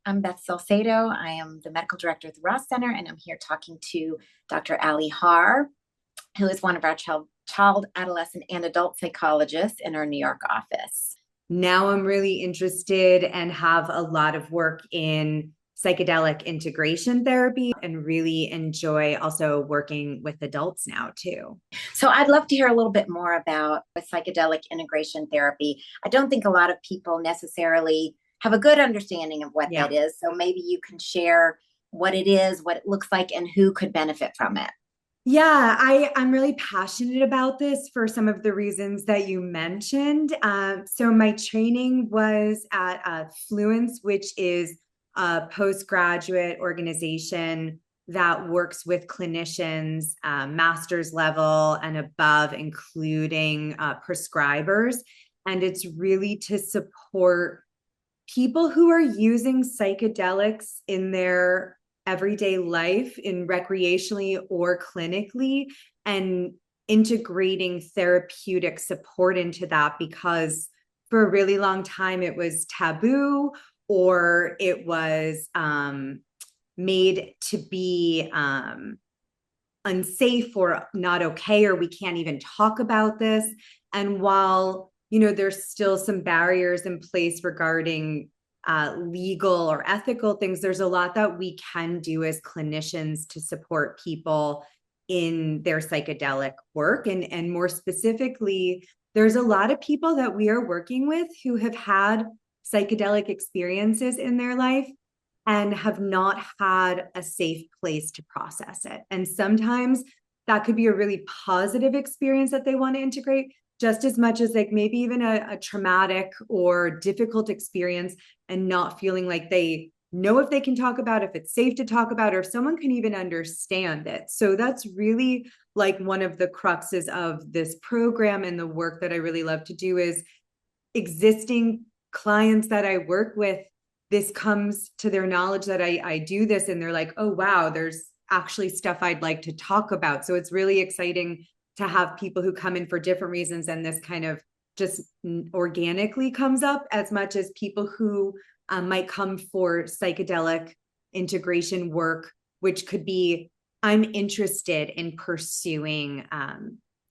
I'm Beth Salcedo. I am the medical director at the Ross Center, and I'm here talking to Dr. Ali Haar, who is one of our child, adolescent, and adult psychologists in our New York office. Now I'm really interested and have a lot of work in psychedelic integration therapy and really enjoy also working with adults now too. So I'd love to hear a little bit more about psychedelic integration therapy. I don't think a lot of people necessarily have a good understanding of what Yeah. that is. So maybe you can share what it is, what it looks like, and who could benefit from it. Yeah, I'm really passionate about this for some of the reasons that you mentioned. So my training was at Fluence, which is a postgraduate organization that works with clinicians, master's level and above, including prescribers. And it's really to support people who are using psychedelics in their everyday life, in recreationally or clinically, and integrating therapeutic support into that, because for a really long time it was taboo, or it was made to be unsafe or not okay, or we can't even talk about this. And while there's still some barriers in place regarding legal or ethical things, there's a lot that we can do as clinicians to support people in their psychedelic work. And more specifically, there's a lot of people that we are working with who have had psychedelic experiences in their life and have not had a safe place to process it. And sometimes that could be a really positive experience that they want to integrate, just as much as like maybe even a traumatic or difficult experience, and not feeling like they know if they can talk about, if it's safe to talk about, or if someone can even understand it. So that's really like one of the cruxes of this program, and the work that I really love to do is existing clients that I work with, this comes to their knowledge that I do this, and they're like, oh, wow, there's actually stuff I'd like to talk about. So it's really exciting to have people who come in for different reasons, and this kind of just organically comes up, as much as people who might come for psychedelic integration work, which could be, I'm interested in pursuing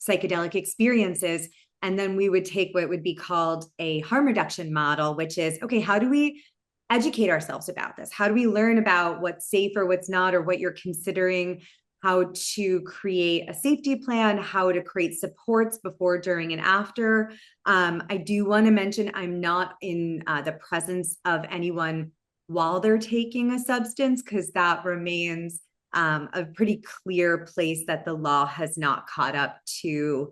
psychedelic experiences. And then we would take what would be called a harm reduction model, which is, okay, how do we educate ourselves about this? How do we learn about what's safe or what's not, or what you're considering, how to create a safety plan, how to create supports before, during, and after. I do want to mention I'm not in the presence of anyone while they're taking a substance, because that remains a pretty clear place that the law has not caught up to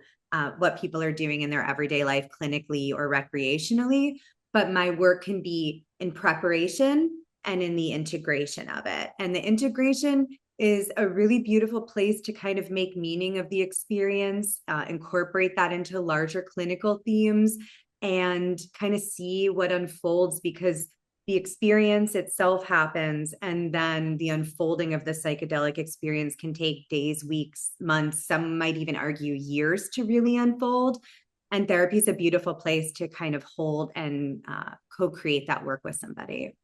what people are doing in their everyday life, clinically or recreationally. But my work can be in preparation and in the integration of it. And the integration is a really beautiful place to kind of make meaning of the experience, incorporate that into larger clinical themes, and kind of see what unfolds, because the experience itself happens, and then the unfolding of the psychedelic experience can take days, weeks, months, some might even argue years to really unfold. And therapy is a beautiful place to kind of hold and co-create that work with somebody.